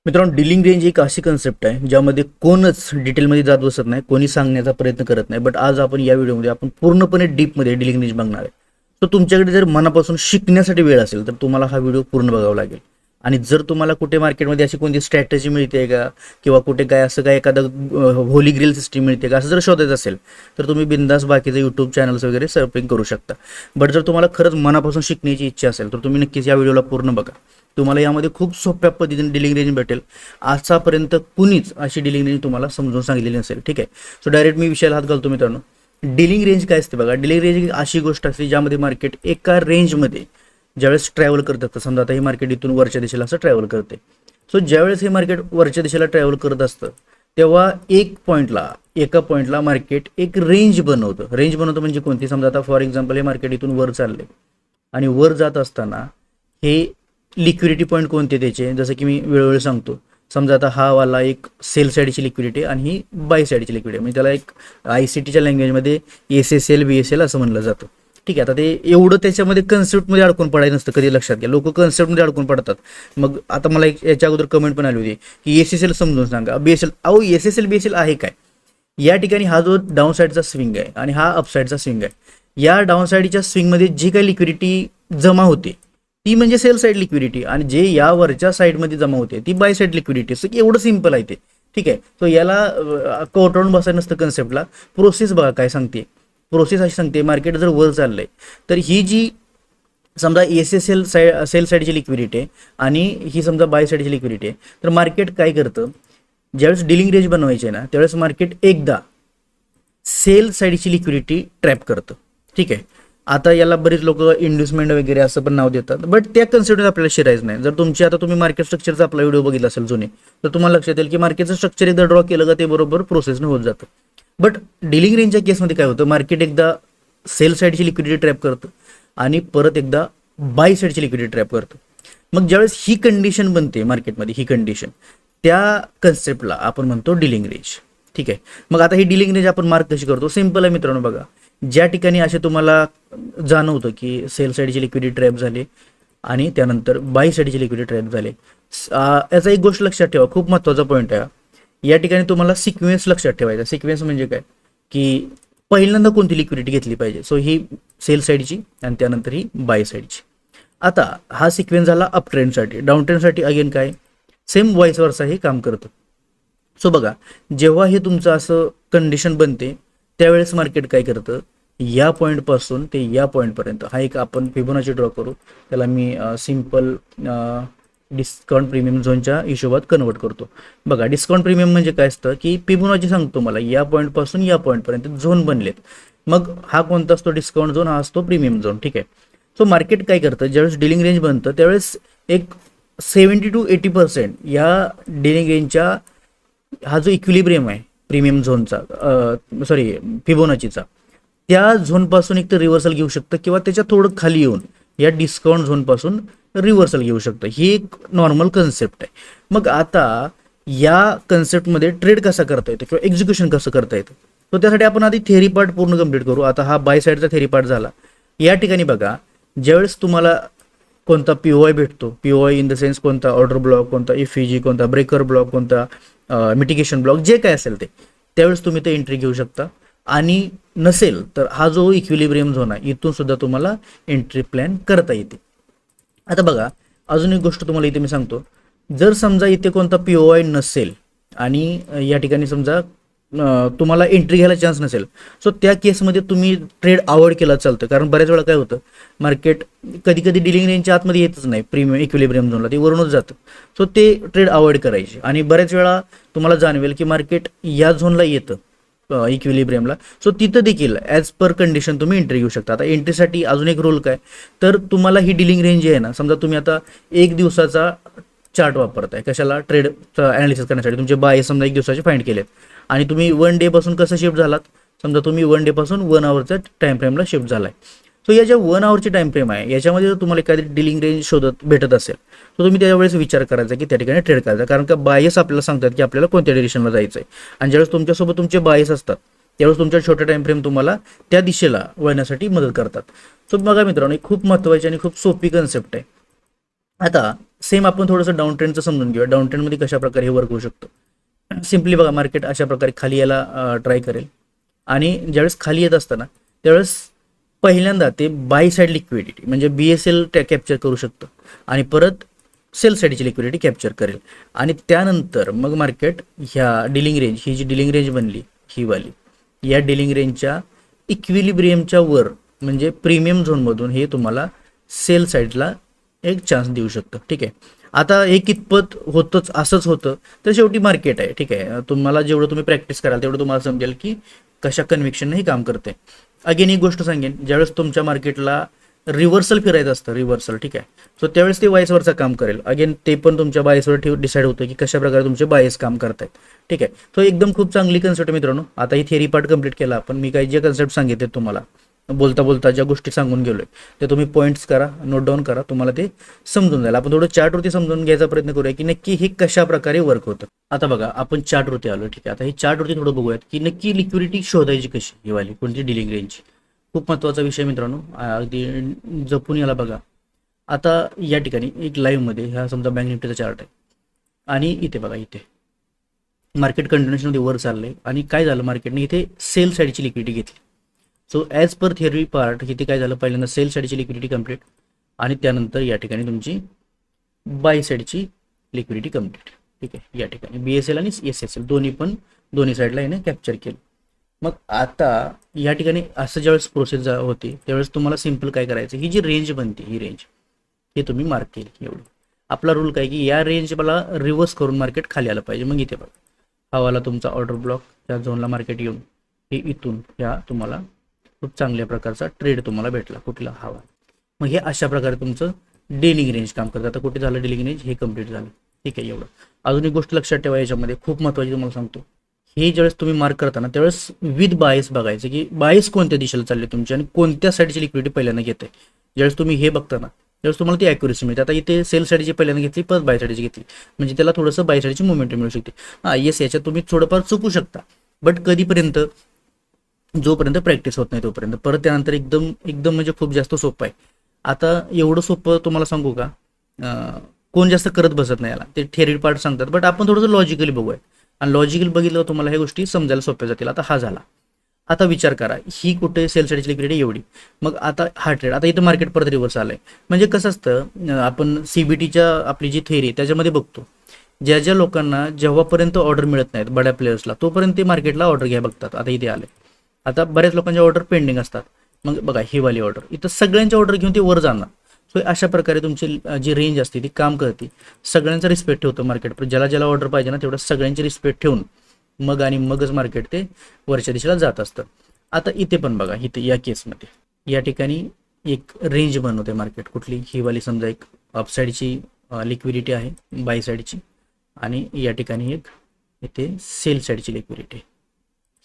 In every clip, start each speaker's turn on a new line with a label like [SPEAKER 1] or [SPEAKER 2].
[SPEAKER 1] मित्रांनो, dealing range एक अशी कन्सेप्ट आहे ज्यामध्ये कोणच डिटेलमध्ये जात बसत नाही, कोणी सांगण्याचा प्रयत्न करत नाही. बट आज आपण या व्हिडिओमध्ये आपण पूर्णपणे डीपमध्ये डिलिंग रेंज बघणार आहे. तर तुमच्याकडे जर मनापासून शिकण्यासाठी वेळ असेल तर तुम्हाला हा व्हिडिओ पूर्ण बघावा लागेल. आणि जर तुम्हाला कुठे मार्केटमध्ये अशी कोणती स्ट्रॅटेजी मिळते का, किंवा कुठे काय असं काय एखादं होली ग्रिल सिस्टीम मिळते का, असं जर शोधायचं असेल तर तुम्ही बिंदास बाकीचे यूट्यूब चॅनल्स वगैरे सर्फिंग करू शकता. बट जर तुम्हाला खरंच मनापासून शिकण्याची इच्छा असेल तर तुम्ही नक्कीच या व्हिडिओला पूर्ण बघा. तुम्हाला यामध्ये खूप सोप्या पद्धतीने डिलिंग रेंज भेटेल. आजपर्यंत कुणीच अशी डिलिंग रेंज तुम्हाला समजून सांगितलेली नसेल. ठीक आहे, सो डायरेक्ट मी विषयाला हात घालतो. मित्रांनो, डिलिंग रेंज काय असते बघा. डिलिंग रेंज ही अशी गोष्ट असते ज्यामध्ये मार्केट एका रेंजमध्ये ज्यावेळेस ट्रॅव्हल करत असतं. समजा आता हे मार्केट इथून वरच्या दिशेला असं ट्रॅव्हल करते. सो ज्यावेळेस हे मार्केट वरच्या दिशेला ट्रॅव्हल करत असतं तेव्हा एका पॉईंटला मार्केट एक रेंज बनवतं. रेंज बनवतं म्हणजे कोणती, समजा आता फॉर एक्झाम्पल हे मार्केट इथून वर चालले आणि वर जात असताना हे लिक्विडिटी पॉईंट कोणते त्याचे, जसं की मी वेळोवेळी सांगतो. समजा आता हा वाला एक सेल साईडची लिक्विडिटी आणि ही बाय साईडची लिक्विडिटी, म्हणजे त्याला एक ICTच्या लँग्वेजमध्ये SSL BSL असं म्हणलं जातं. ठीक आहे, आता ते एवढं त्याच्यामध्ये कन्सेप्टमध्ये अडकून पडायचं नसतं. कधी लक्षात घ्या, लोक कन्सेप्टमध्ये अडकून पडतात. मग आता मला याच्या अगोदर कमेंट पण आली होती की SSL समजून सांगा, BSL. अहो, SSL BSL आहे काय? या ठिकाणी हा जो डाऊन साईडचा स्विंग आहे आणि हा अप साईडचा स्विंग आहे. या डाऊन साईडच्या स्विंगमध्ये जी काही लिक्विडिटी जमा होते ती म्हणजे सेल साईड लिक्विडिटी, आणि जे या वरच्या साईडमध्ये जमा होते ती बाय साईड लिक्विडिटी. सो एवढं सिंपल आहे ते. ठीक आहे, सो याला कोर्टावरून बसायचं नसतं कन्सेप्टला. प्रोसेस बघा काय सांगते. प्रोसेस अशी सांगते, मार्केट जर वर चाललंय तर ही जी समजा SSL सेल साईडची लिक्विडिटी आहे आणि ही समजा बाय साईडची लिक्विडिटी आहे, तर मार्केट काय करतं, ज्यावेळेस डिलिंग रेंज बनवायची आहे ना त्यावेळेस मार्केट एकदा सेल साईडची लिक्विडिटी ट्रॅप करतं. ठीक आहे, आता याला बरेच लोक इन्व्हेस्टमेंट वगैरे असं पण नाव देतात. बट त्या कन्सेप्टमध्ये आपल्याला शिरायचं नाही. जर तुमची आता तुम्ही मार्केट स्ट्रक्चरचा आपला व्हिडिओ बघितला असेल जुने, तर तुम्हाला लक्षात येईल की मार्केटचं स्ट्रक्चर एकदा ड्रॉ केलं का ते बरोबर प्रोसेसनं होत जातं. बट डिलिंग रेंजच्या केसमध्ये काय होतं, मार्केट एकदा सेल साईडची लिक्विडिटी ट्रॅप करतं आणि परत एकदा बाय साईडची लिक्विडिटी ट्रॅप करतं. मग ज्यावेळेस ही कंडिशन बनते मार्केटमध्ये, ही कंडिशन, त्या कन्सेप्टला आपण म्हणतो डिलिंग रेंज. ठीक आहे, मग आता ही डिलिंग रेंज आपण मार्क कशी करतो? सिंपल आहे मित्रांनो. बघा, ज्या ठिकाणी असे तुम्हाला जाणवतं की सेल साईडची लिक्विडिटी ट्रॅप झाली आणि त्यानंतर बाय साईडची लिक्विडिटी ट्रॅप झाली, याचा एक गोष्ट लक्षात ठेवा, खूप महत्त्वाचा पॉईंट आहे. या ठिकाणी तुम्हाला सिक्वेन्स लक्षात ठेवायचा. सिक्वेन्स म्हणजे काय की पहिल्यांदा कोणती लिक्विडिटी घेतली पाहिजे. सो ही सेल साईडची आणि त्यानंतर ही बाय साईडची. आता हा सिक्वेन्स झाला अप ट्रेंडसाठी. डाऊन ट्रेंडसाठी अगेन काय, सेम वाईस वर्सा हे काम करतं. सो बघा, जेव्हा हे तुमचं असं कंडिशन बनते त्यावेळेस मार्केट काय करतं, या पॉईंटपासून ते या पॉईंटपर्यंत हा एक आपण फिबोनाची ड्रॉ करू. त्याला मी सिम्पल डिस्काउंट प्रीमियम झोनच्या हिशोबात कन्वर्ट करतो. बघा, डिस्काउंट प्रीमियम म्हणजे काय असतं की फिबोनाची सांगतो मला या पॉईंटपासून या पॉईंटपर्यंत झोन बनलेत. मग हा कोणता असतो डिस्काउंट झोन, हा असतो प्रीमियम झोन. ठीक आहे, सो मार्केट काय करतं, ज्यावेळेस डिलिंग रेंज बनतं त्यावेळेस एक 70 to 80% या डिलिंग रेंजच्या हा जो इक्विलिब्रियम आहे प्रीमियम झोनचा, फिबोनाचीचा, त्या झोनपासून एक तर रिव्हर्सल घेऊ शकतं किंवा त्याच्या थोडं खाली येऊन या डिस्काउंट झोनपासून रिव्हर्सल घेऊ शकतं. ही एक नॉर्मल कन्सेप्ट आहे. मग आता या कन्सेप्टमध्ये ट्रेड कसा करता येतो किंवा एक्झिक्युशन कसं करता येतं, तर त्यासाठी आपण आधी थेरी पार्ट पूर्ण कंप्लीट करू. आता हा बाय साईडचा थेरी पार्ट झाला. या ठिकाणी बघा, ज्यावेळेस तुम्हाला कोणता POI भेटतो, POI इन द सेन्स कोणता ऑर्डर ब्लॉक, कोणता FEG, कोणता ब्रेकर ब्लॉक, कोणता मिटिगेशन ब्लॉक, जे काय असेल ते, त्यावेळेस तुम्ही ते एंट्री घेऊ शकता. आणि नसेल तर हा जो इक्विलिब्रियम झोन आहे इथून सुद्धा तुम्हाला एंट्री प्लॅन करता येते. आता बघा, अजून एक गोष्ट तुम्हाला इथे मी सांगतो. जर समजा इथे कोणता POI नसेल आणि या ठिकाणी समजा तुम्हाला एंट्री घ्यायला चान्स नसेल, सो त्या केसमध्ये तुम्ही ट्रेड अवॉइड केला चालतं. कारण बऱ्याच वेळा काय होतं, मार्केट कधी कधी डिलिंग रेंजच्या आतमध्ये येतच नाही प्रीमियम इक्विलिब्रियम झोनला, ते वरूनच जातं. सो ते ट्रेड अवॉइड करायचे. आणि बऱ्याच वेळा तुम्हाला जाणवेल की मार्केट या झोनला येतं इक्विलिब्रियमला, सो तिथं देखील ॲज पर कंडिशन तुम्ही एंट्री घेऊ शकता. आता एंट्रीसाठी अजून एक रूल काय, तर तुम्हाला ही डिलिंग रेंज आहे ना, समजा तुम्ही आता एक दिवसाचा चार्ट वापरताय कशाला, ट्रेडचं ॲनालिसिस करण्यासाठी. तुमचे बाय समजा एक दिवसाचे फाइंड केलेत आणि तुम्ही 1 डे पासून कसं शिफ्ट झालात, समजा तुम्ही 1 डे पासून 1 आवरच्या टाइम फ्रेमला शिफ्ट झालाय. सो या ज्या 1 आवरची टाइम फ्रेम आहे याच्यामध्ये जर तुम्हाला एखादी डिलिंग रेंज भेटत असेल तर तुम्ही त्यावेळेस विचार करायचा की त्या ठिकाणी ट्रेड करायचा. कारण का बायस आपल्याला सांगतात की आपल्याला कोणत्या डिरेक्शनला जायचं आहे. आणि ज्यावेळेस तुमच्यासोबत तुमचे बायस असतात त्यावेळेस तुमच्या छोट्या टाइम फ्रेम तुम्हाला त्या दिशेला वळण्यासाठी मदत करतात. सो बघा मित्रांनो, खूप महत्त्वाची आणि खूप सोपी कन्सेप्ट आहे. आता सेम आपण थोडंसं डाऊन ट्रेंडचं समजून घेऊया. डाऊन ट्रेंडमध्ये कशा प्रकारे हे वर्क होऊ शकतं. सिम्पली बघा, मार्केट अशा प्रकारे खाली यायला ट्राय करेल आणि ज्यावेळेस खाली येत असताना त्यावेळेस पहिल्यांदा ते बाय साईड लिक्विडिटी म्हणजे BSL कॅप्चर करू शकतं आणि परत सेल साईडची लिक्विडिटी कॅप्चर करेल आणि त्यानंतर मग मार्केट ह्या डिलिंग रेंज, ही जी डिलिंग रेंज बनली ही वाली, या डिलिंग रेंजच्या इक्विलिब्रियमच्या वर म्हणजे प्रीमियम झोनमधून हे तुम्हाला सेल साईडला एक चान्स देऊ शकतं. ठीक आहे, आता हे कितपत होतंच असंच होतं तर शेवटी मार्केट आहे. ठीक आहे, तुम्हाला जेवढं तुम्ही प्रॅक्टिस कराल तेवढं तुम्हाला समजेल की कशा कन्व्हिक्शनने हे काम करते. अगेन एक गोष्ट सांगेन, ज्यावेळेस तुमच्या मार्केटला रिव्हर्सल फिरायचं असतं, रिव्हर्सल, ठीक आहे, सो त्यावेळेस ते बायसवरचं काम करेल. अगेन ते पण तुमच्या बायसवर डिसाईड होतं की कशा प्रकारे तुमचे बायस काम करतायत. ठीक आहे, सो एकदम खूप चांगली कन्सेप्ट मित्रांनो. आता ही थिअरी पार्ट कंप्लीट केला आपण. मी काही जे कन्सेप्ट सांगितले तुम्हाला बोलता बोलता ज्या गोष्टी सांगून गेलोय ते तुम्ही पॉईंट्स करा, नोट डाऊन करा, तुम्हाला ते समजून जाईल. आपण थोडं चार्टवरती समजून घ्यायचा प्रयत्न करूया की नक्की हे कशा प्रकारे वर्क होतं. आता बघा, आपण चार्टवरती आलो. ठीक आहे, आता हे चार्टवरती थोडं बघूयात की नक्की लिक्विडिटी शोधायची कशी, ही वाली कोणती डिलिंग रेंजची. खूप महत्त्वाचा विषय मित्रांनो, अगदी जपून याला बघा. आता या ठिकाणी एक लाईव्हमध्ये ह्या समजा बँक निफ्टीचा चार्ट आहे आणि इथे बघा, इथे मार्केट कंटिन्युएशनमध्ये वर चाललंय आणि काय झालं, मार्केटने इथे सेल साईडची लिक्विडिटी घेतली. So as per theory part इथे काय झालं, पहिल्यांदा सेल साईडची लिक्विडिटी कंप्लीट आणि त्यानंतर या ठिकाणी तुमची बाय साईडची लिक्विडिटी कंप्लीट. ठीक आहे, या ठिकाणी BSL आणि SSL दोन्ही साईडला याने कॅप्चर केलं. मग आता या ठिकाणी असं ज्यावेळेस प्रोसेस होते त्यावेळेस तुम्हाला सिम्पल काय करायचं, ही जी रेंज बनते ही रेंज हे तुम्ही मार्क केली एवढी. आपला रूल काय की या रेंज मला रिव्हर्स करून मार्केट खाली आलं पाहिजे. मग इथे बघा, हा वाला तुमचा ऑर्डर ब्लॉक, त्या झोनला मार्केट येऊन हे इथून ह्या तुम्हाला खूप चांगल्या प्रकारचा ट्रेड तुम्हाला भेटला, कुठला हवा. मग हे अशा प्रकारे तुमचं डिलिंग रेंज काम करतं. आता कुठे झालं डिलिंग रेंज, हे कंप्लीट झालं. ठीक आहे, एवढं. अजून एक गोष्ट लक्षात ठेवा याच्यामध्ये खूप महत्त्वाची तुम्हाला सांगतो, हे ज्यावेळेस तुम्ही मार्क करताना त्यावेळेस विथ बायस बघायचं की बायस कोणत्या दिशेला चालले तुमची आणि कोणत्या साईडची लिक्विडिटी पहिल्यांदा घेते. ज्यावेळेस तुम्ही हे बघताना त्यावेळेस तुम्हाला ती ॲक्युरेसी मिळते. आता इथे सेल साईडची पहिल्यांदा घेतली, परत बाय साईडची घेतली, म्हणजे त्याला थोडंसं बाय साईडची मुवमेंट मिळू शकते. येस, याच्यात तुम्ही थोडंफार चुकू शकता, बट कधीपर्यंत, जोपर्यंत प्रॅक्टिस होत नाही तोपर्यंत. परत त्यानंतर एकदम म्हणजे खूप जास्त सोपं आहे. आता एवढं सोपं तुम्हाला सांगू का, कोण जास्त करत बसत नाही याला, ते थिअरी पार्ट सांगतात, बट आपण थोडंसं लॉजिकली बघूया आणि लॉजिकल बघितलं तुम्हाला ह्या गोष्टी समजायला सोप्या जातील. आता हा झाला. आता विचार करा, ही कुठे सेल साईडची लिक्विडिटी एवढी, मग आता हा ट्रेड, आता इथं मार्केट परत रिव्हर्स आलंय. म्हणजे कसं असतं, आपण CBTच्या आपली जी थिअरी त्याच्यामध्ये बघतो, ज्या लोकांना जेव्हापर्यंत ऑर्डर मिळत नाहीत बड्या प्लेयर्सला तोपर्यंत ते मार्केटला ऑर्डर घ्या बघतात. आता इथे आले, आता बऱ्याच लोकांच्या ऑर्डर पेंडिंग असतात. मग बघा, ही वाली ऑर्डर इथं सगळ्यांची ऑर्डर घेऊन ते वर जाणार. सो अशा प्रकारे तुमची जी रेंज असते ती काम करते. सगळ्यांचा रिस्पेक्ट ठेवतं मार्केट, ज्याला ऑर्डर पाहिजे ना तेवढं सगळ्यांची रिस्पेक्ट ठेवून मगच मार्केट ते वरच्या दिशेला जात असतं. आता इथे पण बघा, इथे या केसमध्ये या ठिकाणी एक रेंज बनवते मार्केट, कुठली, ही वाली समजा एक अपसाईडची लिक्विडिटी आहे बाय साईडची आणि या ठिकाणी एक इथे सेल साईडची लिक्विडिटी,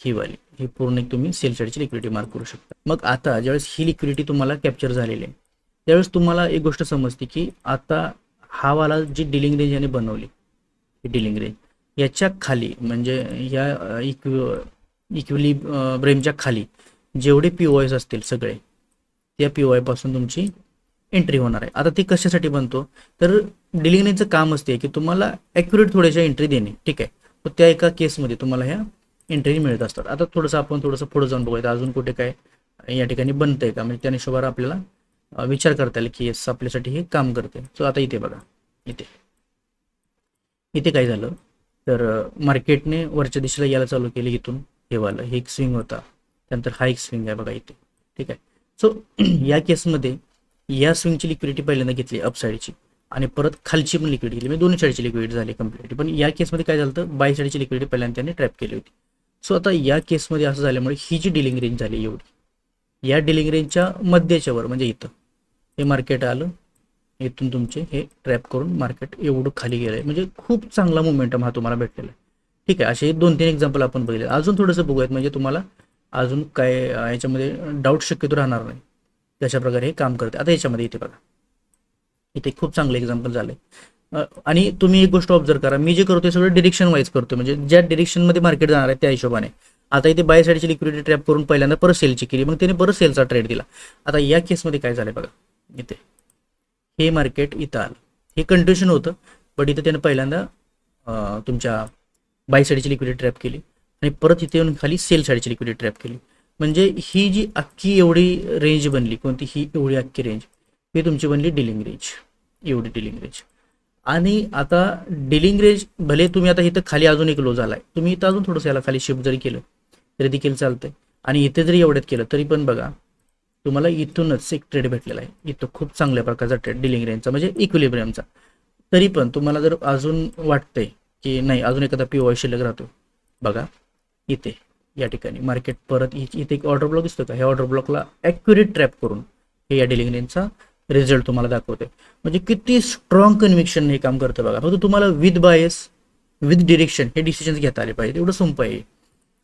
[SPEAKER 1] ही वाली, ही पूर्ण एक तुम्ही सेल साईडची लिक्विडिटी मार्क करू शकता. मग आता ज्यावेळेस ही लिक्विडिटी तुम्हाला कॅप्चर झालेली आहे त्यावेळेस तुम्हाला एक गोष्ट समजते की आता हा वाला जी डिलिंग रेंज याने बनवली, ही डिलिंग रेंज याच्या खाली म्हणजे या इक्विलिब्रियमच्या खाली जेवढे POIs असतील सगळे, त्या POI पासून तुमची एंट्री होणार आहे. आता ती कशासाठी बनतो, तर डिलिंग रेंजचं काम असते की तुम्हाला ॲक्युरेट थोड्याशा एंट्री देणे. ठीक आहे, तर त्या एका केसमध्ये तुम्हाला ह्या एंट्री मिळत असतात. आता आपण थोडंसं पुढे जाऊन बघूया अजून कुठे काय या ठिकाणी बनतंय का, म्हणजे त्या हिशोबावर आपल्याला विचार करता येईल की येस आपल्यासाठी हे काम करते. सो आता इथे बघा, इथे काय झालं, तर मार्केटने वरच्या दिशेला यायला चालू केले. इथून हे वाला हे एक स्विंग होता, त्यानंतर हा एक स्विंग आहे बघा इथे. ठीक आहे, सो या केसमध्ये या स्विंगची लिक्विडिटी पहिल्यांदा घेतली अपसाईडची आणि परत खालची पण लिक्विडिटी घेतली, म्हणजे दोन्ही साईडची लिक्विडिटी झाली कंप्लीट. पण या केसमध्ये काय झालं, तर बाय साईडची लिक्विडिटी पहिल्यांदा त्याने ट्रॅप केली होती. सो आता या केसमध्ये असं झाल्यामुळे ही जी डिलिंग रेंज झाली एवढी, या डिलिंग रेंजच्या मध्याच्या वर म्हणजे इथं हे मार्केट आलं, इथून तुमचे हे ट्रॅप करून मार्केट एवढं खाली गेलं आहे, म्हणजे खूप चांगला मोमेंटम हा तुम्हाला भेटलेला आहे. ठीक आहे, असे 2-3 एक्झाम्पल आपण बघितले. अजून थोडंसं बघूयात म्हणजे तुम्हाला अजून काय याच्यामध्ये डाऊट शक्यतो राहणार नाही कशा प्रकारे हे काम करते. आता याच्यामध्ये इथे बघा, इथे खूप चांगलं एक्झाम्पल झालं आहे. आणि तुम्ही एक गोष्ट ऑब्झर्व करा, मी जे करतो सगळं डिरेक्शन वाईज करतो, म्हणजे ज्या डिरेक्शनमध्ये मार्केट जाणार आहे त्या हिशोबाने. आता इथे बाय साईडची लिक्विडिटी ट्रॅप करून पहिल्यांदा परत सेलची केली, मग त्याने परत सेलचा ट्रेड दिला. आता या केसमध्ये काय झालं बघा, इथे हे मार्केट इथं आलं, हे कंटिन्यूशन होतं, बट इथं त्यानं पहिल्यांदा तुमच्या बाय साईडची लिक्विडिटी ट्रॅप केली आणि परत इथे येऊन खाली सेल साईडची लिक्विडिटी ट्रॅप केली. म्हणजे ही जी अख्खी एवढी रेंज बनली, कोणती ही एवढी अख्खी रेंज, ही तुमची बनली डिलिंग रेंज, एवढी डिलिंग रेंज. आणि आता डिलिंग रेंज भले तुम्ही आता इथं खाली अजून एक लो झालाय, तुम्ही इथं अजून थोडंसं याला खाली शिफ्ट जरी केलं तरी देखील चालतंय. आणि इथे जरी एवढ्यात केलं तरी पण बघा तुम्हाला इथूनच एक ट्रेड भेटलेला आहे, इथं खूप चांगल्या प्रकारचा ट्रेड डिलिंग रेंजचा, म्हणजे इक्विलिब्रियमचा. तरी पण तुम्हाला जर अजून वाटतंय की नाही अजून एखादा पीओआय शिल्लक राहतो, बघा इथे या ठिकाणी मार्केट परत इथे एक ऑर्डर ब्लॉक दिसतो का, ह्या ऑर्डर ब्लॉकला ॲक्युरेट ट्रॅप करून हे या डिलिंग रेंजचा रिझल्ट तुम्हाला दाखवते. म्हणजे किती स्ट्रॉंग कन्व्हिक्शन हे काम करतं बघा. फक्त तुम्हाला विथ बायस विथ डिरेक्शन हे डिसिजन्स घेता आले पाहिजे, एवढं सोपं आहे.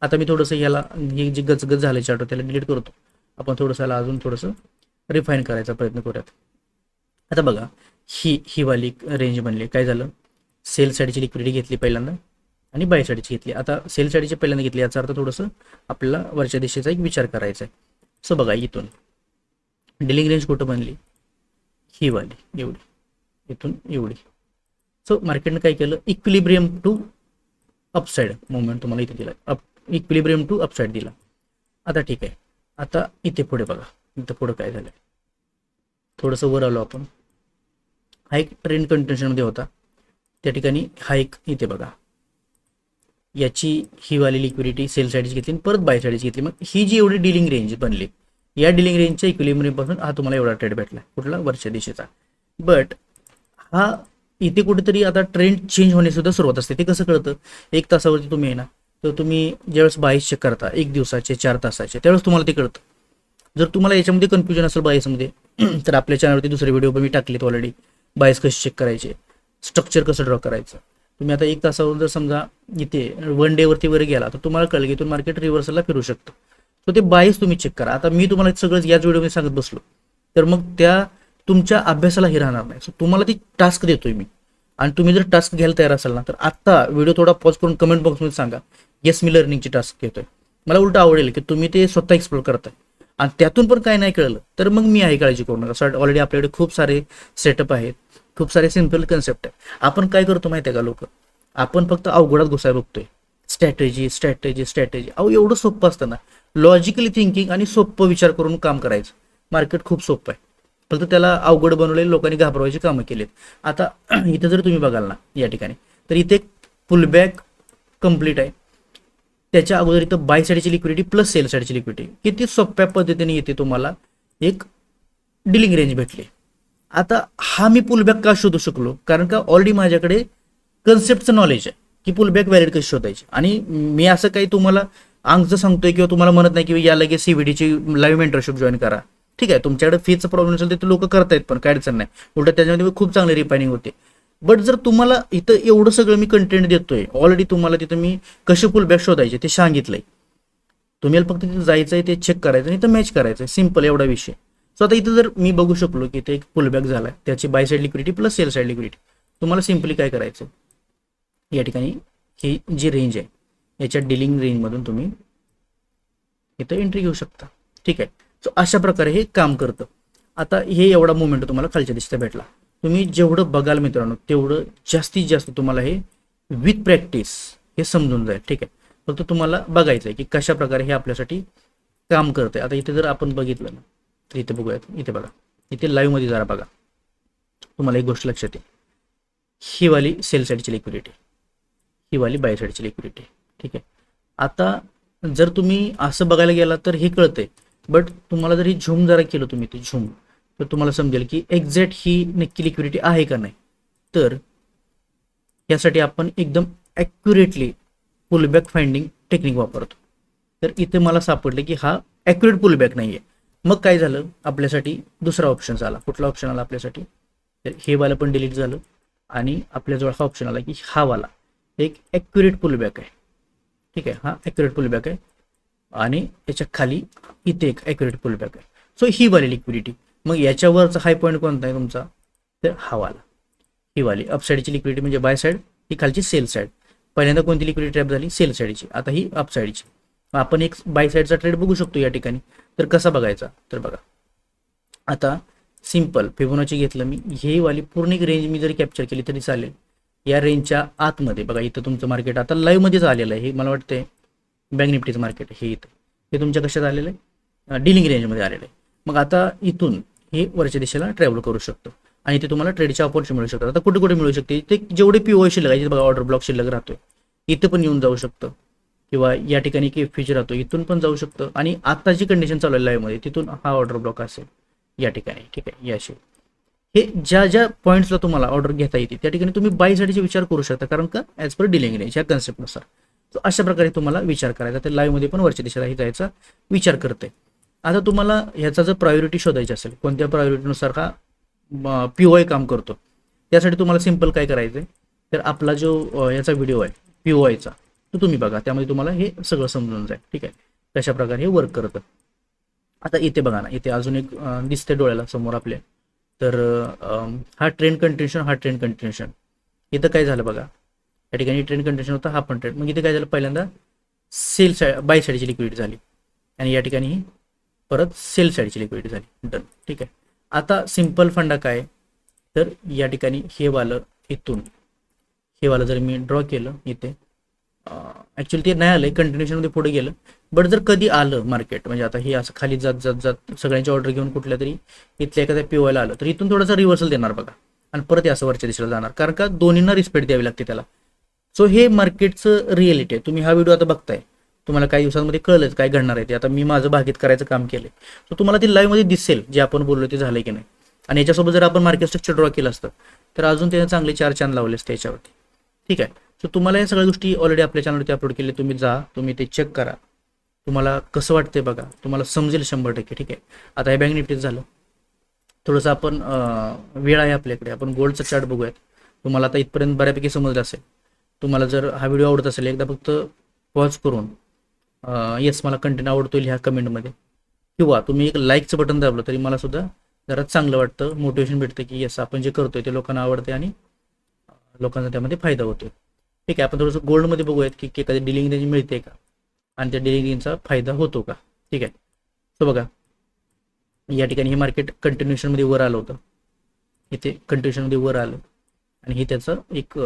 [SPEAKER 1] आता मी थोडंसं याला हे जे गचगच झालं चार्ट त्याला डिलीट करतो, आपण थोडंसं याला अजून थोडंसं रिफाईन करायचा प्रयत्न करूयात. आता बघा ही वाली रेंज बनली, काय झालं, सेल साईडची लिक्विडिटी घेतली पहिल्यांदा आणि बाय साईडची घेतली. आता सेल साईडची पहिल्यांदा घेतली, याचा अर्थ थोडंसं आपल्याला वरच्या दिशेचा एक विचार करायचा आहे. सो बघा इथून डिलिंग रेंज कुठं बनली, ही वाली एवढी, इथून एवढी. सो मार्केटनं काय केलं, इक्विलिब्रियम टू अपसाईड मुवमेंट तुम्हाला इथे दिला, इक्विलिब्रियम टू अपसाईड दिला. आता ठीक आहे, आता इथे पुढे बघा, इथं पुढं काय झालं, थोडंसं वर आलो आपण, हा एक ट्रेंड कंटिन्यूशनमध्ये होता, त्या ठिकाणी हा एक इथे बघा याची ही वाली लिक्विडिटी सेल साईडची घेतली आणि परत बाय साईडची घेतली. मग ही जी एवढी डिलिंग रेंज बनली, या डिलिंग रेंजच्या इक्विलिब्रियमपासून हा तुम्हाला एवढा ट्रेड भेटला, कुठला, वरच्या दिशेचा. बट हा इथे कुठेतरी आता ट्रेंड चेंज होण्यास सुद्धा सुरुवात असते. ते कसं कळतं, एक तासावरती तुम्ही आहे ना, तर तुम्ही ज्यावेळेस बाईस चेक करता 1 दिवसाचे 4 तासाचे, त्यावेळेस तुम्हाला ते कळतं. जर तुम्हाला याच्यामध्ये कन्फ्युजन असेल बाईसमध्ये तर आपल्या चॅनलवरती दुसरे व्हिडिओ पण मी टाकलेत ऑलरेडी, बाईस कसे चेक करायचे, स्ट्रक्चर कसं ड्रॉ करायचं. तुम्ही आता 1 तासावर जर समजा इथे 1 डेवरती वर गेला तर तुम्हाला कळलं की इथून मार्केट रिव्हर्सलला फिरू शकतं. सो ते बाईस तुम्ही चेक करा. आता मी तुम्हाला सगळं याच व्हिडिओमध्ये सांगत बसलो तर मग त्या तुमच्या अभ्यासाला हे राहणार नाही. सो तुम्हाला ती टास्क देतोय मी, आणि तुम्ही जर टास्क घ्यायला तयार असाल ना तर आत्ता व्हिडिओ थोडा पॉज करून कमेंट बॉक्समध्ये सांगा, येस मी लर्निंगची टास्क घेतोय. मला उलट आवडेल की तुम्ही ते स्वतः एक्सप्लोर करताय आणि त्यातून पण काय नाही कळलं तर मग मी आहे, काळजी करू नका. सर ऑलरेडी आपल्याकडे खूप सारे सेटअप आहेत, खूप सारे सिम्पल कन्सेप्ट आहे. आपण काय करतो माहिती आहे का लोक, आपण फक्त अवघडात घुसाय बघतोय, स्ट्रॅटेजी स्ट्रॅटेजी स्ट्रॅटेजी. अहो एवढं सोपं असतं ना, लॉजिकली थिंकिंग आणि सोपं विचार करून काम करायचं. मार्केट खूप सोपं आहे, फक्त त्याला अवघड बनवलेले लोकांनी घाबरवायची कामं केलीत. आता इथं जर तुम्ही बघाल ना या ठिकाणी, तर इथे पुलबॅक कंप्लीट आहे, त्याच्या अगोदर इथं बाय साईडची लिक्विडिटी प्लस सेल साईडची लिक्विडिटी, किती सोप्या पद्धतीने येते तुम्हाला एक डिलिंग रेंज भेटली. आता हा मी पुलबॅक का शोधू शकलो, कारण का ऑलरेडी माझ्याकडे कन्सेप्टचं नॉलेज आहे की पुलबॅक व्हॅलिड कशी शोधायची. आणि मी असं काही तुम्हाला अंगचं सांगतोय किंवा तुम्हाला म्हणत नाही की या लगेच सीव्हीडीची लाईव्ह मेंटरशिप जॉईन करा. ठीक आहे, तुमच्याकडे फीचा प्रॉब्लेम असेल तर ते लोक करतायत, पण काय अडचण नाही, उलट त्याच्यामध्ये खूप चांगली रिफायनिंग होते. बट जर तुम्हाला इथं एवढं सगळं मी कंटेंट देतोय ऑलरेडी, तुम्हाला तिथं मी कसे पुलबॅक शोधायचे ते सांगितलंय. तुम्ही फक्त तिथे जायचंय, ते चेक करायचं आणि इथं मॅच करायचं, सिम्पल एवढा विषय. सो आता इथं जर मी बघू शकलो की इथे एक पुलबॅक झालाय, त्याची buy side liquidity plus sell side liquidity, तुम्हाला सिम्पली काय करायचं, या ठिकाणी ही जी रेंज आहे याच्या डिलिंग रेंजमधून तुम्ही इथं एंट्री घेऊ शकता. ठीक आहे, सो अशा प्रकारे हे काम करतं. आता हे एवढा मुवमेंट तुम्हाला खालच्या दिशेला भेटला. तुम्ही जेवढं बघाल मित्रांनो तेवढं जास्तीत जास्त तुम्हाला हे विथ प्रॅक्टिस हे समजून जाईल. ठीक आहे, फक्त तुम्हाला बघायचं आहे की कशा प्रकारे हे आपल्यासाठी काम करतंय. आता इथे जर आपण बघितलं ना तर इथे बघूयात, इथे बघा, इथे लाईव्हमध्ये जरा बघा, तुम्हाला एक गोष्ट लक्षात येईल, ही वाली सेल साईडची लिक्विडिटी, ही वाली बाय साईडची लिक्विडिटी. ठीक आहे, आता जर तुम्ही असं बघायला गेला तर हे कळतंय, बट तुम्हाला जर ही झूम जरा केलं तुम्ही ते झूम, तर तुम्हाला समजेल की एक्झॅक्ट ही नक्की लिक्विडिटी आहे का नाही. तर यासाठी आपण एकदम ॲक्युरेटली पुलबॅक फाइंडिंग टेक्निक वापरतो. तर इथे मला सापडले की हा ॲक्युरेट पुलबॅक नाही आहे. मग काय झालं, आपल्यासाठी दुसरा ऑप्शन आला. कुठला ऑप्शन आला आपल्यासाठी, तर हे वाला पण डिलीट झालं आणि आपल्याजवळ हा ऑप्शन आला की हा वाला एक ॲक्युरेट पुलबॅक आहे. ठीक आहे, हा ॲक्युरेट पुलबॅक आहे आणि त्याच्या खाली इथे एक ॲक्युरेट पुलबॅक आहे. सो ही वाली लिक्विडिटी, मग याच्यावरचा हाय पॉईंट कोणता आहे तुमचा, तर हा वाला, ही वाली अपसाईडची लिक्विडिटी म्हणजे बाय साईड, ही खालची सेल साईड. पहिल्यांदा कोणती लिक्विडिटी ट्रॅप झाली, सेल साईडची, आता ही अपसाईडची. आपण एक बाय साईडचा ट्रेड बघू शकतो या ठिकाणी. तर कसा बघायचा, तर बघा आता सिम्पल फिबोनाची घेतलं मी, हे वाली पूर्ण एक रेंज मी जरी कॅप्चर केली तरी चालेल. या रेंजच्या आतमध्ये बघा इथं तुमचं मार्केट आता लाईव्हमध्येच आलेलं आहे. हे मला वाटतंय बँक निफ्टीचं मार्केट आहे हे इथं. हे तुमच्या कशात आलेलं आहे, डिलिंग रेंजमध्ये आलेलं आहे. मग आता इथून हे वरच्या दिशेला ट्रॅव्हल करू शकतो आणि ते तुम्हाला ट्रेडच्या ऑपॉर्च्युनिटी मिळू शकतात. आता कुठे कुठे मिळू शकते, ते जेवढे POI शिल्लक आहे बघा, ऑर्डर ब्लॉक शिल्लक राहतोय इथं पण येऊन जाऊ शकतं, किंवा या ठिकाणी की फ्युचर राहतो इथून पण जाऊ शकतं. आणि आता जी कंडिशन चालू आहे लाईव्हमध्ये तिथून हा ऑर्डर ब्लॉक असेल या ठिकाणी, ठीक आहे. याशी हे ज्या ज्या पॉईंट्सला तुम्हाला ऑर्डर घेता येते त्या ठिकाणी तुम्ही बायसाठीचे विचार करू शकता, कारण का ॲज पर डिलिंग रेंज या कन्सेप्टनुसार. तर अशा प्रकारे तुम्हाला विचार करायचा. ते लाईव्हमध्ये पण वरच्या दिशेलाही जायचा विचार करते. आता तुम्हाला ह्याचा जर प्रायोरिटी शोधायची असेल, कोणत्या प्रायोरिटीनुसार हा POI काम करतो, त्यासाठी तुम्हाला सिम्पल काय करायचं आहे, तर आपला जो याचा व्हिडिओ आहे POIचा तो तुम्ही बघा, त्यामध्ये तुम्हाला हे सगळं समजून जाईल, ठीक आहे, कशा प्रकारे हे वर्क करतं. आता इथे बघा ना, इथे अजून एक दिसते डोळ्याला समोर आपल्या, तर हा ट्रेंड कंटिन्युएशन इथं काय झालं बघा, या ठिकाणी ट्रेंड कंटिन्युएशन होता, हा पण ट्रेंड. मग इथे काय झालं, पहिल्यांदा सेल साईड बाय साईडची लिक्विडिटी झाली आणि या ठिकाणी ही परत सेल साईडची लिक्विडिटी झाली, डन, ठीक आहे. आता सिम्पल फंडा काय, तर या ठिकाणी हे वालं इथून हे वालं जर मी ड्रॉ केलं इथे, ॲक्च्युली ते नाही आलं कंटिन्युएशनमध्ये पुढे गेलं, बट जर कधी आलं मार्केट, म्हणजे आता हे असं खाली जात जात जात सगळ्यांची ऑर्डर घेऊन कुठल्या तरी इथल्या एखाद्या POIला आलं, तर इथून थोडासा रिव्हर्सल देणार बघा आणि परत असं वरच्या दिशेला जाणार, कारण का दोन्हींना रिस्पेक्ट द्यावी लागते त्याला. सो हे मार्केटचं रिएलिटी आहे. तुम्ही हा व्हिडिओ आता बघताय, तुम्हाला काही दिवसांमध्ये कळलंच काय घडणार आहे ते. आता मी माझं भागीत करायचं काम केलं, सो तुम्हाला ते लाईव्हमध्ये दिसेल जे आपण बोललो ते झालं की नाही. आणि याच्यासोबत जर आपण मार्केट स्ट्रक्चर ड्रॉ केलं असतं तर अजून त्याने चांगले 4 चांद लावले असते याच्यावरती, ठीक आहे. सो तुम्हाला या सगळ्या गोष्टी ऑलरेडी आपल्या चॅनलवरती अपलोड केले, तुम्ही जा, तुम्ही ते चेक करा, तुम्हाला कसं वाटतंय बघा, तुम्हाला समजेल 100%, ठीक आहे. आता हे बँक निफ्टीच झालं. थोडंसं आपण वेळ आहे आपल्याकडे, आपण गोल्डचा चार्ट बघूयात. तुम्हाला आता इथपर्यंत बऱ्यापैकी समजलं असेल. तुम्हाला जर हा व्हिडिओ आवडत असेल, एकदा फक्त पॉज करून येस मला कंटेंट आवडतो ह्या कमेंटमध्ये, किंवा तुम्ही एक लाईकचं बटन दाबलं तरी मला सुद्धा जरा चांगलं वाटतं, मोटिवेशन भेटतं की येस आपण जे करतोय ते लोकांना आवडते आणि लोकांचा त्यामध्ये फायदा होतो, ठीक आहे. आपण थोडंसं गोल्डमध्ये बघूयात की एखादी डिलिंग रेंज मिळते का आणि त्या डिलिंग रेंजचा फायदा होतो का, ठीक आहे. सो बघा या ठिकाणी हे मार्केट कंटिन्युएशनमध्ये वर आलं होतं, इथे कंटिन्युएशनमध्ये वर आलं आणि हे त्याचं एक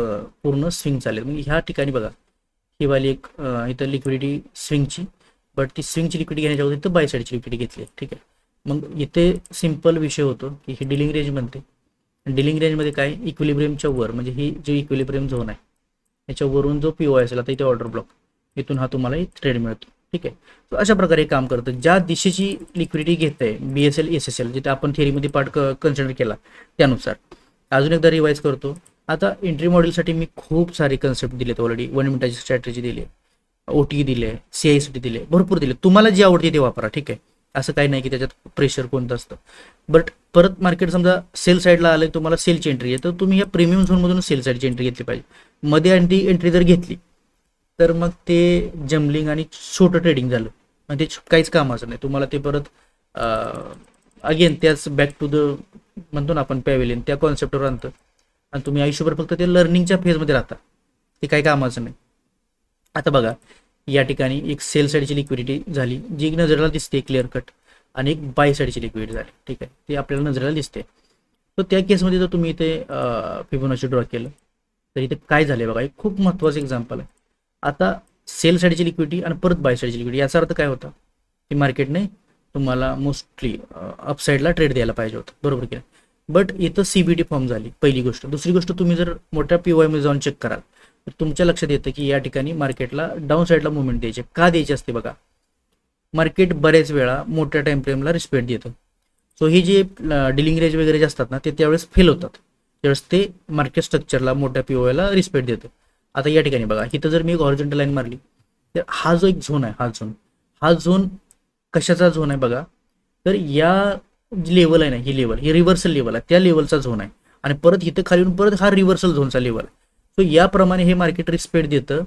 [SPEAKER 1] पूर्ण स्विंग चालेल. मग ह्या ठिकाणी बघा ही वाली एक इथं लिक्विडिटी स्विंगची, बट ती स्विंगची लिक्विडिटी घेण्याच्या अगोदर इथं बाय साईडची लिक्विडिटी घेतली, ठीक आहे. मग इथे सिम्पल विषय होतो की ही डिलिंग रेंज बनते. डिलिंग रेंजमध्ये काय, इक्विलिब्रियमच्या वर, म्हणजे ही जो इक्विलिब्रियम झोन आहे याच्यावरून जो POI असेल, आता इथे ऑर्डर ब्लॉक, इथून हा तुम्हाला एक ट्रेड मिळतो, ठीक आहे. तर अशा प्रकारे काम करतं. ज्या दिशेची लिक्विडिटी घेत आहे BSL SSL, जिथे आपण थिअरीमध्ये पार्ट कन्सिडर केला त्यानुसार. अजून एकदा रिवाईज करतो. आता एंट्री मॉडेलसाठी मी खूप सारे कन्सेप्ट दिलेत ऑलरेडी, 1 मिनिटाची स्ट्रॅटेजी दिली आहे, OT दिले, CICT दिले, भरपूर दिले. तुम्हाला जे आवडते ते वापरा, ठीक आहे. असं काही नाही की त्याच्यात प्रेशर कोणतं असतं. बट परत मार्केट समजा सेल साईडला आलं, तुम्हाला सेलची एंट्री आहे, तर तुम्ही या प्रीमियम झोनमधून सेल साईडची एंट्री घेतली पाहिजे. मध्ये आणि एंट्री जर घेतली तर मग ते जम्बलिंग आणि छोटं ट्रेडिंग झालं, मग ते काहीच कामाचं नाही. तुम्हाला ते परत अगेन त्याच बॅक टू द म्हणतो ना आपण पॅव्हेलियन, त्या कॉन्सेप्टवर आणतं आणि तुम्ही आयुष्यभर फक्त ते लर्निंगच्या फेजमध्ये राहता, ते काही कामाचं नाही. आता बघा या ठिकाणी एक सेल साईडची लिक्विडिटी झाली जी नजरेला दिसते क्लिअर कट, आणि एक बाय साईडची लिक्विडिटी झाली, ठीक आहे, ते आपल्याला नजरेला दिसते. तर त्या केसमध्ये जर तुम्ही इथे फिबोनाची ड्रॉ केलं तर इथे काय झाले बघा, एक खूप महत्त्वाचं एक्झाम्पल आहे. आता सेल साईडची लिक्विडिटी आणि परत बाय साईडची लिक्विडिटी, याचा अर्थ काय होता की मार्केटने तुम्हाला मोस्टली अपसाईडला ट्रेड द्यायला पाहिजे होतं, बरोबर की नाही. बट इथं CBT फॉर्म झाली पहिली गोष्ट. दुसरी गोष्ट, तुम्ही जर मोठ्या POIमध्ये जाऊन चेक कराल तर तुमच्या लक्षात येतं की या ठिकाणी मार्केटला डाऊन साईडला मुवमेंट द्यायचे. का द्यायची असते बघा, मार्केट बऱ्याच वेळा मोठ्या टाइम फ्रेमला रिस्पेक्ट देतं. सो हे जे डिलिंग रेंज वगैरे जे असतात ना, ते त्यावेळेस फेल होतात, त्यावेळेस ते मार्केट स्ट्रक्चरला मोठ्या POIला रिस्पेक्ट देतं. आता या ठिकाणी बघा, इथं जर मी एक हॉरिझॉन्टल लाईन मारली तर हा जो एक झोन आहे, हा झोन कशाचा झोन आहे बघा, तर या लेवल आहे ना, ही रिव्हर्सल लेवल आहे, त्या लेवलचा झोन आहे. आणि परत इथं खाली येऊन परत हा रिव्हर्सल झोनचा लेवल आहे. सो याप्रमाणे हे मार्केट रिस्पेक्ट देतं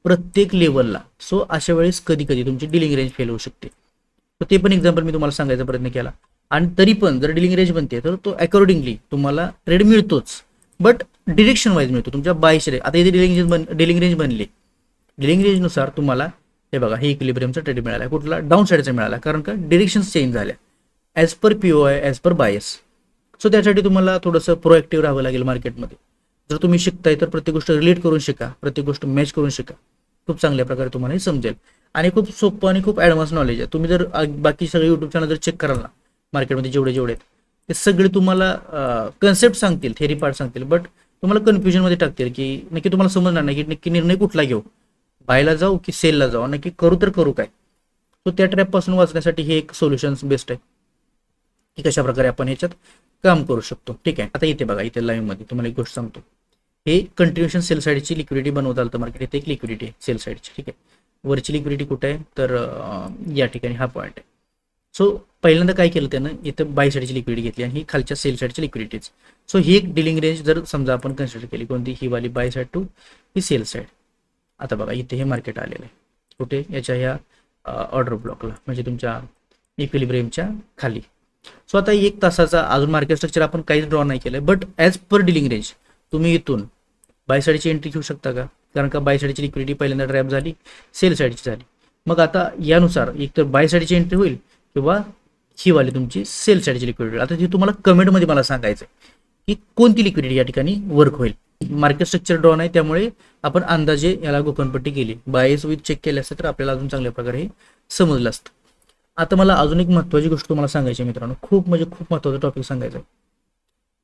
[SPEAKER 1] प्रत्येक लेवलला. सो अशा वेळेस कधी कधी तुमची डिलिंग रेंज फेल होऊ शकते. तर ते पण एक्झाम्पल मी तुम्हाला सांगायचा प्रयत्न केला. आणि तरी पण जर डिलिंग रेंज बनते तर तो अकॉर्डिंगली तुम्हाला ट्रेड मिळतोच, बट डिरेक्शन वाईज मिळतो तुमच्या बायशे. आता इथे डिलिंग रेंज बनली, डिलिंग रेंजनुसार तुम्हाला हे बघा, हे इक्विलिब्रियमचा ट्रेड मिळाला, कुठला डाऊन साईडचा मिळाला, कारण का डिरेक्शन्स चेंज झाल्या as per POI, as per bias. So त्यासाठी तुम्हाला थोडंसं प्रोएक्टिव्ह राहावं लागेल मार्केटमध्ये. जर तुम्ही शिकताय तर प्रत्येक गोष्ट रिलेट करून शिका, प्रत्येक गोष्ट मॅच करून शिका. खूप चांगल्या प्रकारे तुम्हाला हे समजेल आणि खूप सोपं आणि खूप ॲडव्हान्स नॉलेज आहे. तुम्ही जर बाकी सगळे यूट्यूब चॅनल जर चेक कराल ना मार्केटमध्ये जेवढे आहेत ते सगळे तुम्हाला कन्सेप्ट सांगतील, थेरी पार्ट सांगतील, बट तुम्हाला कन्फ्युजनमध्ये टाकतील की नक्की तुम्हाला समजणार नाही की नक्की निर्णय कुठला घेऊ, बायला जाऊ की सेलला जाऊ, नक्की करू तर करू काय. सो त्या ट्रॅपपासून वाचण्यासाठी हे एक सोल्युशन्स बेस्ट आहे की कशा प्रकारे आपण ह्याच्यात काम करू शकतो. ठीक आहे. आता इथे बघा, इथे लाईव्हमध्ये तुम्हाला एक गोष्ट सांगतो. हे कंटिन्युएशन सेल साईडची लिक्विडिटी बनवता आलं तर मार्केट, इथे एक लिक्विडिटी आहे सेल साईडची. ठीक आहे. वरची लिक्विडिटी कुठे आहे तर या ठिकाणी हा पॉईंट आहे. सो पहिल्यांदा काय केलं त्यानं, इथं बाय साईडची लिक्विडिटी घेतली आणि ही खालच्या सेल साईडची लिक्विडिटीज. सो ही एक डिलिंग रेंज जर समजा आपण कन्सिडर केली, कोणती, ही वाली बाय साईड टू ही सेल साईड. आता बघा इथे हे मार्केट आलेलं आहे कुठे, याच्या ह्या ऑर्डर ब्लॉकला, म्हणजे तुमच्या इक्विलिब्रियमच्या खाली. सो आता एक तासाचा अजून मार्केट स्ट्रक्चर आपण काहीच ड्रॉ नाही केलं, but as per dealing range तुम्ही इथून बाय साईडची एंट्री घेऊ शकता का, कारण का बाय साईडची लिक्विडिटी पहिल्यांदा ट्रॅप झाली, सेल साईडची झाली. मग आता यानुसार एक तर बाय साईडची एंट्री होईल किंवा ही वाली तुमची सेल साईडची लिक्विडिटी. आता ती तुम्हाला कमेंटमध्ये मला सांगायचं आहे की कोणती लिक्विडिटी या ठिकाणी वर्क होईल. मार्केट स्ट्रक्चर ड्रॉ नाही त्यामुळे आपण अंदाजे याला गोकणपट्टी केली, बायस विथ चेक केले असतं तर आपल्याला अजून चांगल्या प्रकारे हे समजलं असतं. आता मला अजून एक महत्त्वाची गोष्ट तुम्हाला सांगायची मित्रांनो, खूप म्हणजे खूप महत्त्वाचा टॉपिक सांगायचा आहे.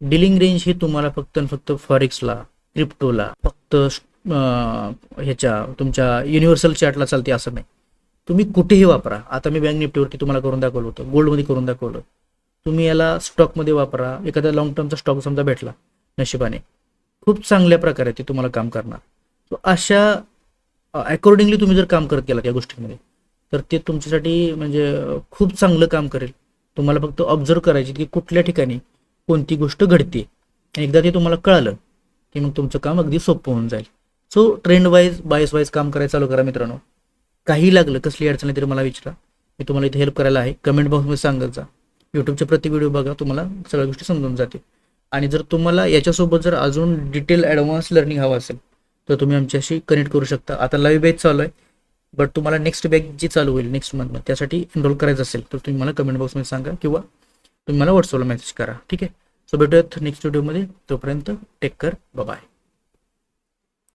[SPEAKER 1] डिलिंग रेंज हे तुम्हाला फक्त आणि फक्त फॉरेक्सला, क्रिप्टोला, फक्त ह्याच्या तुमच्या युनिव्हर्सल चार्टला चालते असं नाही. तुम्ही कुठेही वापरा. आता मी बँक निफ्टीवरती तुम्हाला करून दाखवलं होतं, गोल्डमध्ये करून दाखवलं. तुम्ही याला स्टॉकमध्ये वापरा. एखादा लॉंग टर्मचा स्टॉक समजा भेटला नशिबाने, खूप चांगल्या प्रकारे ते तुम्हाला काम करणार. सो अशा अकॉर्डिंगली तुम्ही जर काम करत गेलात या गोष्टींमध्ये तर ते तुमच्यासाठी म्हणजे खूप चांगलं काम करेल. तुम्हाला फक्त ऑब्झर्व करायची की कुठल्या ठिकाणी कोणती गोष्ट घडते. एकदा ते तुम्हाला कळालं की मग तुमचं काम अगदी सोपं होऊन जाईल. So trend wise, bias wise काम करायला चालू करा मित्रांनो. काही लागलं, कसली अडचण आहे तरी मला विचारा, मी तुम्हाला इथे हेल्प करायला आहे. कमेंट बॉक्समध्ये सांगत जा. यूट्यूबचे प्रत्येक व्हिडिओ बघा, तुम्हाला सगळ्या गोष्टी समजून जातील. आणि जर तुम्हाला याच्यासोबत जर अजून डिटेल ॲडव्हान्स लर्निंग हवं असेल तर तुम्ही आमच्याशी कनेक्ट करू शकता. आता लाईव्ह बॅच चालू आहे, बट तुम्हाला नेक्स्ट बॅच जी चालू होईल नेक्स्ट मंथमध्ये त्यासाठी एनरोल करायचं असेल तर तुम्ही मला कमेंट बॉक्समध्ये सांगा किंवा तुम्ही मला व्हॉट्सअपला मेसेज करा. ठीक आहे. सो भेटूयात नेक्स्ट व्हिडिओमध्ये. तोपर्यंत टेक केअर, बाय.